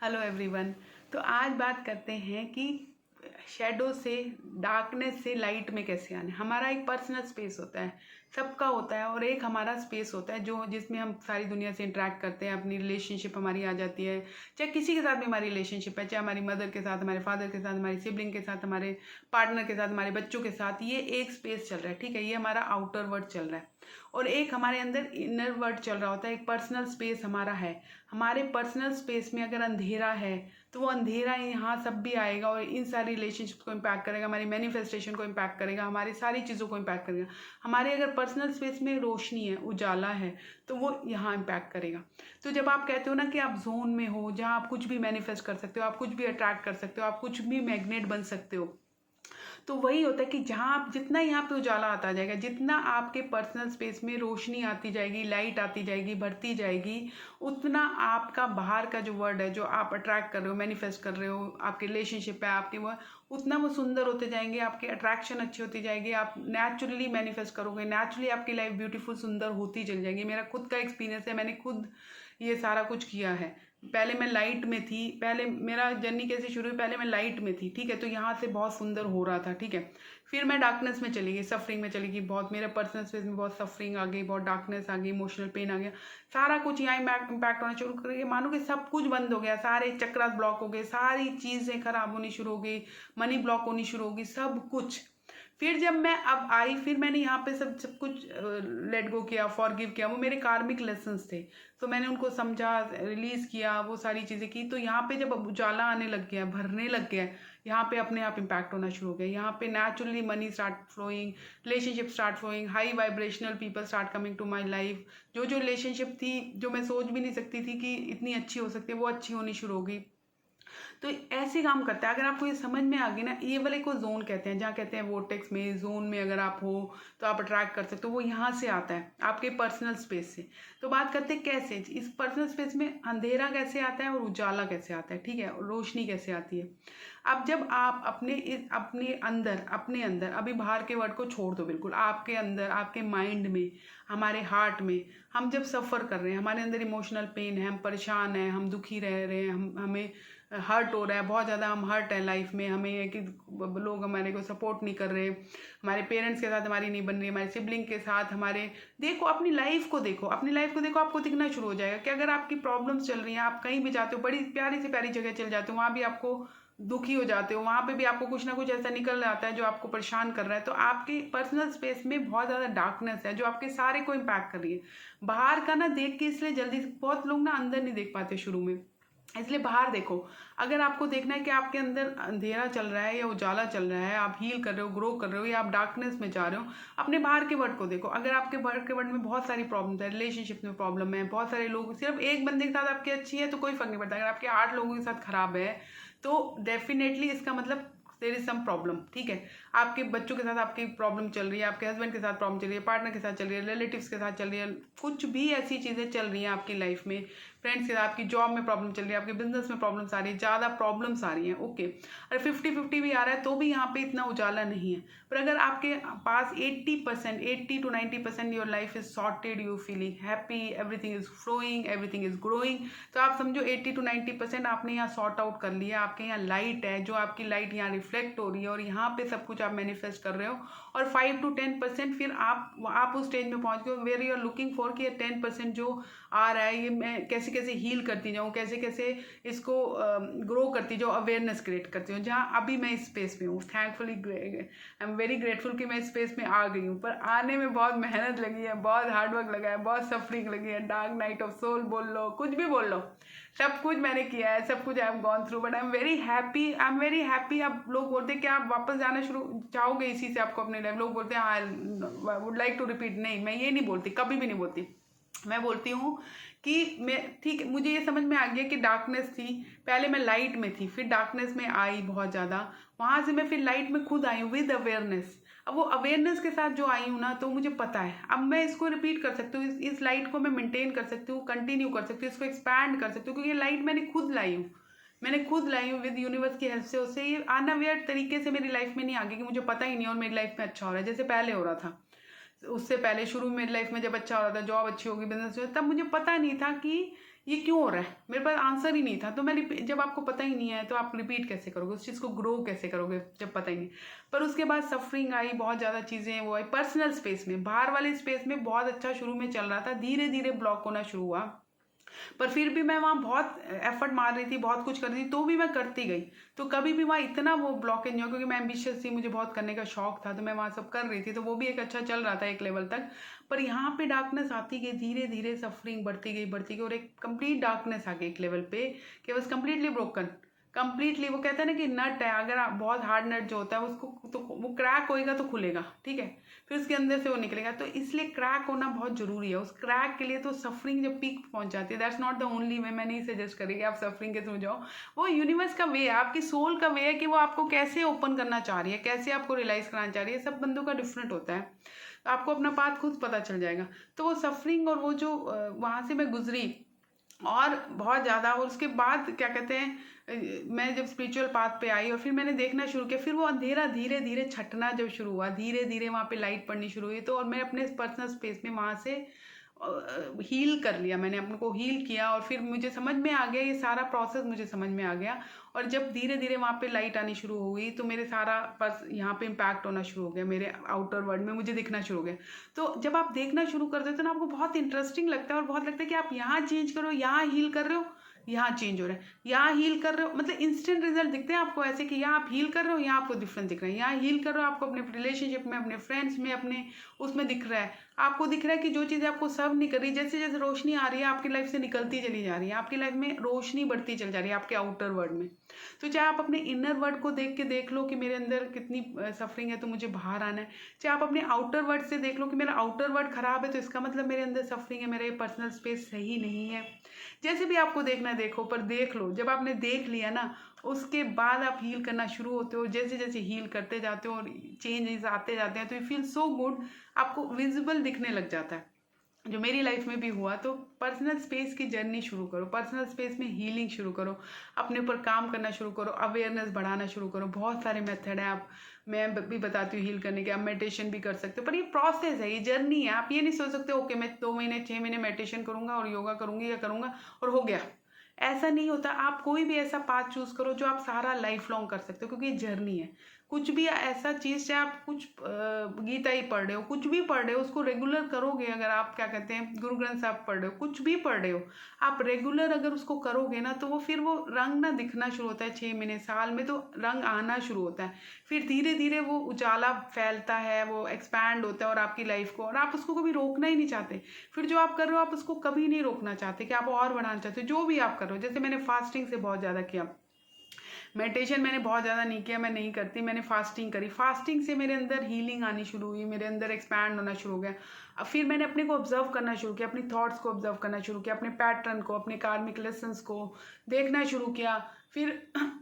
Hello everyone. तो आज बात करते हैं कि शैडो से, डार्कनेस से लाइट में कैसे आने। हमारा एक पर्सनल स्पेस होता है, सबका होता है, और एक हमारा स्पेस होता है जो जिसमें हम सारी दुनिया से इंटरेक्ट करते हैं। अपनी रिलेशनशिप हमारी आ जाती है, चाहे किसी के साथ भी हमारी रिलेशनशिप है, चाहे हमारी मदर के साथ, हमारे फादर के साथ, हमारी सिबलिंग के साथ, हमारे पार्टनर के साथ, हमारे बच्चों के साथ। ये एक स्पेस चल रहा है, ठीक है, ये हमारा आउटर वर्ल्ड चल रहा है। और एक हमारे अंदर इनर वर्ल्ड चल रहा होता है, एक पर्सनल स्पेस हमारा है। हमारे पर्सनल स्पेस में अगर अंधेरा है तो वो अंधेरा यहाँ सब भी आएगा और इन सारी रिलेशनशिप को इम्पैक्ट करेगा, हमारी मैनिफेस्टेशन को इम्पैक्ट करेगा, हमारी सारी चीज़ों को इम्पैक्ट करेगा। हमारे अगर पर्सनल स्पेस में रोशनी है, उजाला है, तो वो यहाँ इम्पैक्ट करेगा। तो जब आप कहते हो ना कि आप जोन में हो जहाँ आप कुछ भी मैनिफेस्ट कर सकते हो, आप कुछ भी अट्रैक्ट कर सकते हो, आप कुछ भी मैग्नेट बन सकते हो, तो वही होता है कि जहाँ आप जितना यहाँ पे उजाला आता जाएगा, जितना आपके पर्सनल स्पेस में रोशनी आती जाएगी, लाइट आती जाएगी, बढ़ती जाएगी, उतना आपका बाहर का जो वर्ड है, जो आप अट्रैक्ट कर रहे हो, मैनिफेस्ट कर रहे हो, आपके रिलेशनशिप है आपके, वो उतना वो सुंदर होते जाएंगे, आपकी अट्रैक्शन अच्छी होती जाएगी, आप नेचुरली मैनिफेस्ट करोगे, नेचुरली आपकी लाइफ ब्यूटीफुल सुंदर होती चली जाएगी। मेरा खुद का एक्सपीरियंस है, मैंने खुद ये सारा कुछ किया है। पहले मैं लाइट में थी, पहले मेरा जर्नी कैसे शुरू हुई, पहले मैं लाइट में थी, ठीक है, तो यहाँ से बहुत सुंदर हो रहा था, ठीक है। फिर मैं डार्कनेस में चली गई, सफरिंग में चली गई, बहुत मेरे पर्सनल स्पेस में बहुत सफरिंग आ गई, बहुत डार्कनेस आ गई, इमोशनल पेन आ गया, सारा कुछ यहाँ इम्पैक्ट होना शुरू कर गया। मानो कि सब कुछ बंद हो गया, सारे चक्रास ब्लॉक हो गए, सारी चीज़ें खराब होनी शुरू हो गई, मनी ब्लॉक होनी शुरू हो गई, सब कुछ। फिर जब मैं अब आई, फिर मैंने यहाँ पे सब सब कुछ लेट गो किया, फॉरगिव किया, वो मेरे कार्मिक लेसन्स थे, तो मैंने उनको समझा, रिलीज किया, वो सारी चीज़ें की। तो यहाँ पे जब उजाला आने लग गया, भरने लग गया, यहाँ पे अपने आप इम्पैक्ट होना शुरू हो गया। यहाँ पे naturally money start flowing, relationship start flowing, high vibrational people start coming to my life. जो जो रिलेशनशिप थी, जो मैं सोच भी नहीं सकती थी कि इतनी अच्छी हो सकती है, वो अच्छी होनी शुरू हो गई। तो ऐसे काम करता है। अगर आपको ये समझ में आ गई ना, ये वाले को जोन कहते हैं, जहाँ कहते हैं वोटेक्स में, जोन में अगर आप हो तो आप अट्रैक्ट कर सकते हो, वो यहाँ से आता है, आपके पर्सनल स्पेस से। तो बात करते हैं कैसे इस पर्सनल स्पेस में अंधेरा कैसे आता है और उजाला कैसे आता है, ठीक है, और रोशनी कैसे आती है। अब जब आप अपने अंदर अभी बाहर के वर्ड को छोड़ दो, बिल्कुल आपके अंदर, आपके माइंड में, हमारे हार्ट में, हम जब सफ़र कर रहे हैं, हमारे अंदर इमोशनल पेन है, हम परेशान हैं, हम दुखी रह रहे हैं, हमें हर्ट हो रहा है, बहुत ज़्यादा हम हर्ट है लाइफ में, हमें है कि लोग हमारे को सपोर्ट नहीं कर रहे, हमारे पेरेंट्स के साथ हमारी नहीं बन रही, हमारे सिबलिंग के साथ हमारे, देखो अपनी लाइफ को देखो, अपनी लाइफ को देखो, आपको दिखना शुरू हो जाएगा कि अगर आपकी प्रॉब्लम्स चल रही हैं, आप कहीं भी जाते हो, बड़ी प्यारी से प्यारी जगह चल जाते हो, वहाँ भी आपको दुखी हो जाते हो, वहाँ पे भी आपको कुछ ना कुछ ऐसा निकल आता है जो आपको परेशान कर रहा है। तो आपके पर्सनल स्पेस में बहुत ज़्यादा डार्कनेस है जो आपके सारे को इम्पैक्ट कर रही है। बाहर का ना देख के, इसलिए जल्दी से बहुत लोग ना अंदर नहीं देख पाते शुरू में, इसलिए बाहर देखो। अगर आपको देखना है कि आपके अंदर अंधेरा चल रहा है या उजाला चल रहा है, आप हील कर रहे हो, ग्रो कर रहे हो, या आप डार्कनेस में जा रहे हो, अपने बाहर के वर्ड को देखो। अगर आपके बाहर के वर्ड में बहुत सारी प्रॉब्लम है, रिलेशनशिप में प्रॉब्लम है, बहुत सारे लोग, सिर्फ एक बंदे के साथ आपकी अच्छी है तो कोई फर्क नहीं पड़ता, अगर आपके 8 लोगों के साथ खराब है तो डेफिनेटली इसका मतलब देयर इज सम प्रॉब्लम, ठीक है। आपके बच्चों के साथ आपकी प्रॉब्लम चल रही है, आपके हस्बैंड के साथ प्रॉब्लम चल रही है, पार्टनर के साथ चल रही है, रिलेटिव्स के साथ चल रही है, कुछ भी ऐसी चीज़ें चल रही हैं आपकी लाइफ में, फ्रेंड्स के साथ, आपकी जॉब में प्रॉब्लम चल रही है, आपके बिजनेस में प्रॉब्लम्स आ रही है, ज़्यादा प्रॉब्लम्स आ रही हैं, ओके। अगर 50-50 भी आ रहा है तो भी यहाँ पे इतना उजाला नहीं है। पर अगर आपके पास 80%, 80 to 90% your life is sorted, you feeling happy, everything is flowing, everything is growing, तो आप समझो 80 to 90% आपने यहाँ सॉर्ट आउट कर लिया। आपके यहाँ लाइट है, जो आपकी लाइट यहाँ रिफ्लेक्ट हो रही है और यहाँ पे सब कुछ आप मैनिफेस्ट कर रहे हो। और 5 to 10% फिर आप उस स्टेज में पहुंच गए where you are looking for कि 10% जो आ रहा है, ये मैं कैसे कैसे हील करती जाऊँ, कैसे कैसे इसको ग्रो करती जाऊँ, अवेयरनेस क्रिएट करती हूँ, जहाँ अभी मैं इस स्पेस में हूँ। Thankfully I am very grateful कि मैं इस स्पेस में आ गई हूँ। पर आने में बहुत मेहनत लगी है, बहुत हार्डवर्क लगा है, बहुत सफरिंग लगी है, डार्क नाइट ऑफ सोल बोल लो, कुछ भी बोल लो, सब कुछ मैंने किया है, सब कुछ I am gone through, but I am very happy, I am very happy. अब लोग बोलते हैं कि आप वापस जाना शुरू चाहोगे इसी से आपको अपनी लाइफ, लोग बोलते हैं हाँ वुड लाइक टू रिपीट, नहीं मैं ये नहीं बोलती, कभी भी नहीं बोलती। मैं बोलती हूँ कि मैं ठीक, मुझे ये समझ में आ गया कि डार्कनेस थी, पहले मैं लाइट में थी, फिर डार्कनेस में आई बहुत ज़्यादा, वहाँ से मैं फिर लाइट में खुद आई हूँ विद अवेयरनेस। अब वो अवेयरनेस के साथ जो आई हूँ ना, तो मुझे पता है अब मैं इसको रिपीट कर सकती हूँ, इस लाइट को मैं मेंटेन कर सकती हूँ, कंटिन्यू कर सकती हूँ, इसको एक्सपैंड कर सकती हूँ, क्योंकि ये लाइट मैंने खुद लाई हूँ, मैंने खुद लाई हूँ विद यूनिवर्स की हेल्प से। उससे ये अनअवेयर तरीके से मेरी लाइफ में नहीं आ गई कि मुझे पता ही नहीं और मेरी लाइफ में अच्छा हो रहा है, जैसे पहले हो रहा था। उससे पहले शुरू में मेरी लाइफ में जब अच्छा हो रहा था, जॉब अच्छी होगी, बिजनेस हो, तब मुझे पता नहीं था कि ये क्यों हो रहा है, मेरे पास आंसर ही नहीं था। तो मैं जब आपको पता ही नहीं है तो आप रिपीट कैसे करोगे, उस चीज़ को ग्रो कैसे करोगे जब पता ही नहीं। पर उसके बाद सफरिंग आई, बहुत ज़्यादा चीज़ें वो आई पर्सनल स्पेस में, बाहर वाले स्पेस में बहुत अच्छा शुरू में चल रहा था, धीरे धीरे ब्लॉक होना शुरू हुआ। पर फिर भी मैं वहाँ बहुत एफर्ट मार रही थी, बहुत कुछ कर रही थी, तो भी मैं करती गई। तो कभी भी वहाँ इतना वो ब्लॉकेज नहीं हुआ, क्योंकि मैं एम्बिशियस थी, मुझे बहुत करने का शौक था, तो मैं वहाँ सब कर रही थी, तो वो भी एक अच्छा चल रहा था एक लेवल तक। पर यहाँ पे डार्कनेस आती गई, धीरे धीरे सफरिंग बढ़ती गई और एक कंप्लीट डार्कनेस आ गई एक लेवल पे कि बस कंप्लीटली ब्रोकन, कंप्लीटली। वो कहते हैं ना कि नट है, अगर आप बहुत हार्ड नट जो होता है उसको तो वो क्रैक होएगा तो खुलेगा, ठीक है, फिर उसके अंदर से वो निकलेगा। तो इसलिए क्रैक होना बहुत जरूरी है। उस क्रैक के लिए तो सफरिंग जब पीक पहुंच जाती है, that's not the only way, मैं नहीं सजेस्ट करी कि आप सफरिंग के थ्रू जाओ। वो यूनिवर्स का वे है, आपकी सोल का वे है कि वो आपको कैसे ओपन करना चाह रही है, कैसे आपको रियलाइज कराना चाह रही है। सब बंदों का डिफरेंट होता है, आपको अपना पाथ खुद पता चल जाएगा। तो वो सफरिंग और वो जो वहाँ से मैं गुजरी और बहुत ज़्यादा, और उसके बाद क्या कहते हैं मैं जब स्पिरिचुअल पाथ पे आई और फिर मैंने देखना शुरू किया, फिर वो अंधेरा धीरे धीरे छटना जब शुरू हुआ, धीरे धीरे वहाँ पे लाइट पड़नी शुरू हुई। तो और मैं अपने पर्सनल स्पेस में वहाँ से हील कर लिया, मैंने अपने को हील किया और फिर मुझे समझ में आ गया, ये सारा प्रोसेस मुझे समझ में आ गया। और जब धीरे धीरे वहाँ पे लाइट आनी शुरू हो गई तो मेरे सारा बस यहाँ पे इम्पैक्ट होना शुरू हो गया, मेरे आउटर वर्ल्ड में मुझे दिखना शुरू हो गया। तो जब आप देखना शुरू कर देते हो ना, आपको बहुत इंटरेस्टिंग लगता है और बहुत लगता है कि आप यहाँ चेंज करो, यहाँ हील कर रहे हो, यहाँ चेंज हो रहा है, यहाँ हील कर रहे हो, मतलब इंस्टेंट रिजल्ट दिखते हैं आपको ऐसे कि यहाँ आप हील कर रहे हो, यहाँ आपको डिफरेंस दिख रहा है, यहाँ हील कर रहे हो आपको अपने रिलेशनशिप में, अपने फ्रेंड्स में, अपने उसमें दिख रहा है। आपको दिख रहा है कि जो चीज़ें आपको सर्व नहीं कर रही, जैसे जैसे रोशनी आ रही है आपकी लाइफ से निकलती चली जा रही है, आपकी लाइफ में रोशनी बढ़ती चल जा रही है आपके आउटर वर्ल्ड में। तो चाहे आप अपने इनर वर्ल्ड को देख के देख लो कि मेरे अंदर कितनी सफरिंग है तो मुझे बाहर आना है, चाहे आप अपने आउटर वर्ल्ड से देख लो कि मेरा आउटर वर्ल्ड खराब है तो इसका मतलब मेरे अंदर सफरिंग है, मेरा ये पर्सनल स्पेस सही नहीं है। जैसे भी आपको देखना है देखो, पर देख लो। जब आपने देख लिया ना, उसके बाद आप हील करना शुरू होते हो। जैसे जैसे हील करते जाते हो और चेंजेस आते जाते हैं तो यू फील सो गुड, आपको विजिबल दिखने लग जाता है, जो मेरी लाइफ में भी हुआ। तो पर्सनल स्पेस की जर्नी शुरू करो, पर्सनल स्पेस में हीलिंग शुरू करो, अपने ऊपर काम करना शुरू करो, अवेयरनेस बढ़ाना शुरू करो। बहुत सारे मेथड हैं, आप मैं भी बताती हूँ हील करने के। आप मेडिटेशन भी कर सकते हो, पर ये प्रोसेस है, ये जर्नी है। आप ये नहीं सोच सकते ओके मैं 2 महीने 6 महीने मेडिटेशन करूंगा और योगा करूंगी या करूंगा और हो गया, ऐसा नहीं होता। आप कोई भी ऐसा पाथ चूज करो जो आप सारा लाइफ लॉन्ग कर सकते हो, क्योंकि ये जर्नी है। कुछ भी ऐसा चीज़, चाहे आप कुछ गीता ही पढ़ रहे हो, कुछ भी पढ़ रहे हो, उसको रेगुलर करोगे। अगर आप क्या कहते हैं गुरु ग्रंथ साहब पढ़ रहे हो, कुछ भी पढ़ रहे हो, आप रेगुलर अगर उसको करोगे ना, तो वो फिर वो रंग ना दिखना शुरू होता है। 6 महीने साल में तो रंग आना शुरू होता है, फिर धीरे धीरे वो उजाला फैलता है, वो एक्सपैंड होता है और आपकी लाइफ को, और आप उसको कभी रोकना ही नहीं चाहते। फिर जो आप कर रहे हो आप उसको कभी नहीं रोकना चाहते कि आप और बढ़ाना चाहते हो जो भी आप कर रहे हो। जैसे मैंने फास्टिंग से बहुत ज़्यादा किया, मेडिटेशन मैंने बहुत ज़्यादा नहीं किया, मैं नहीं करती, मैंने फास्टिंग करी। फास्टिंग से मेरे अंदर हीलिंग आनी शुरू हुई, मेरे अंदर एक्सपैंड होना शुरू हो गया। फिर मैंने अपने को ऑब्जर्व करना शुरू किया, अपनी थॉट्स को ऑब्जर्व करना शुरू किया, अपने पैटर्न को, अपने कार्मिक लेसन्स को देखना शुरू किया। फिर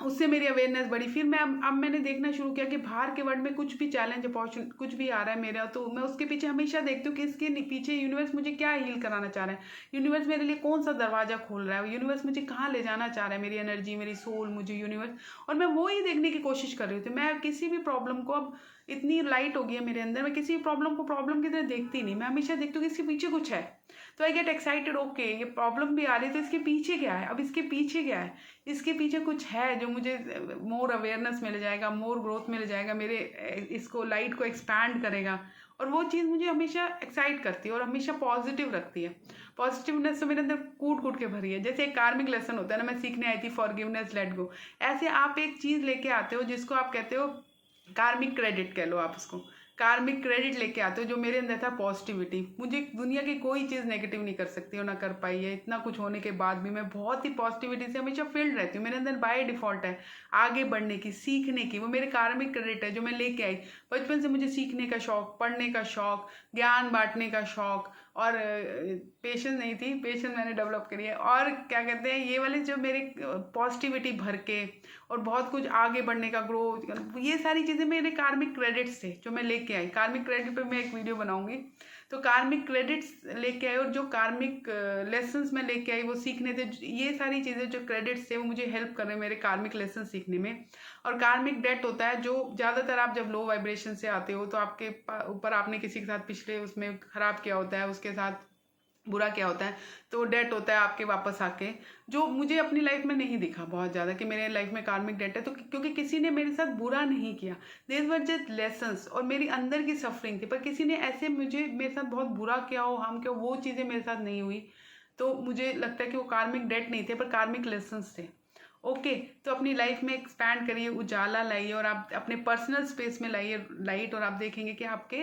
उससे मेरी अवेयरनेस बढ़ी। फिर मैं अब मैंने देखना शुरू किया कि बाहर के वर्ल्ड में कुछ भी चैलेंज अपॉर्चुनिटी कुछ भी आ रहा है मेरा, तो मैं उसके पीछे हमेशा देखती हूँ कि इसके पीछे यूनिवर्स मुझे क्या हील कराना चाह रहा है, यूनिवर्स मेरे लिए कौन सा दरवाजा खोल रहा है, यूनिवर्स मुझे कहाँ ले जाना चाह रहा है, मेरी एनर्जी, मेरी सोल, मुझे यूनिवर्स। और मैं वो ही देखने की कोशिश कर रही थी। मैं किसी भी प्रॉब्लम को, अब इतनी लाइट हो गई है मेरे अंदर, मैं किसी भी प्रॉब्लम को प्रॉब्लम की तरह देखती नहीं, मैं हमेशा देखती हूँ कि इसके पीछे कुछ है। तो आई गेट एक्साइटेड, ओके ये प्रॉब्लम भी आ रही है तो इसके पीछे क्या है, अब इसके पीछे क्या है, इसके पीछे कुछ है जो मुझे मोर अवेयरनेस मिल जाएगा, मोर ग्रोथ मिल जाएगा, मेरे इसको लाइट को एक्सपैंड करेगा। और वो चीज़ मुझे हमेशा एक्साइट करती है और हमेशा पॉजिटिव रखती है। पॉजिटिवनेस तो मेरे अंदर कूट कूट के भरी है। जैसे एक कार्मिक लेसन होता है ना, मैं सीखने आई थी फॉरगिवनेस, लेट गो। ऐसे आप एक चीज़ लेके आते हो जिसको आप कहते हो कार्मिक क्रेडिट, कह लो आप उसको, कार्मिक क्रेडिट लेके आते हो। जो मेरे अंदर था पॉजिटिविटी, मुझे दुनिया की कोई चीज़ नेगेटिव नहीं कर सकती और ना कर पाई है। इतना कुछ होने के बाद भी मैं बहुत ही पॉजिटिविटी से हमेशा फील्ड रहती हूँ। मेरे अंदर बाय डिफॉल्ट है आगे बढ़ने की, सीखने की, वो मेरे कार्मिक क्रेडिट है जो मैं लेके आई। बचपन से मुझे सीखने का शौक, पढ़ने का शौक, ज्ञान बांटने का शौक, और पेशेंस नहीं थी, पेशेंस मैंने डेवलप करी है। और क्या कहते हैं ये वाले जो मेरे पॉजिटिविटी भर के और बहुत कुछ आगे बढ़ने का, ग्रो, ये सारी चीज़ें मेरे कार्मिक क्रेडिट्स थे जो मैं लेके आई। कार्मिक क्रेडिट पे मैं एक वीडियो बनाऊंगी। तो कार्मिक क्रेडिट्स लेके आई और जो कार्मिक लेसन्स मैं लेके आई वो सीखने थे। ये सारी चीज़ें जो क्रेडिट्स थे वो मुझे हेल्प कर रहे हैं मेरे कार्मिक लेसन सीखने में। और कार्मिक डेट होता है जो ज़्यादातर आप जब लो वाइब्रेशन से आते हो तो आपके ऊपर आपने किसी के साथ पिछले उसमें ख़राब किया होता है, उसके साथ बुरा क्या होता है, तो डेट होता है आपके वापस आके, जो मुझे अपनी लाइफ में नहीं दिखा बहुत ज़्यादा कि मेरे लाइफ में कार्मिक डेट है। तो क्योंकि किसी ने मेरे साथ बुरा नहीं किया, देयर वर जस्ट लेसन्स, और मेरी अंदर की सफरिंग थी, पर किसी ने ऐसे मुझे मेरे साथ बहुत बुरा किया हो, हम क्या, वो चीज़ें मेरे साथ नहीं हुई। तो मुझे लगता है कि वो कार्मिक डेट नहीं थे, पर कार्मिक लेसन्स थे। ओके, तो अपनी लाइफ में एक्सपैंड करिए, उजाला लाइए, और आप अपने पर्सनल स्पेस में लाइए लाइट, और आप देखेंगे कि आपके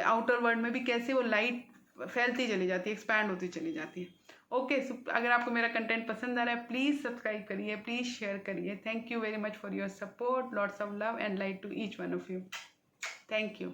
आउटर वर्ल्ड में भी कैसे वो लाइट फैलती चली जाती है, एक्सपैंड होती चली जाती है। ओके, सो अगर आपको मेरा कंटेंट पसंद आ रहा है, प्लीज़ सब्सक्राइब करिए, प्लीज़ शेयर करिए। Thank you very much for your support, lots of love and light to each one of you. Thank you.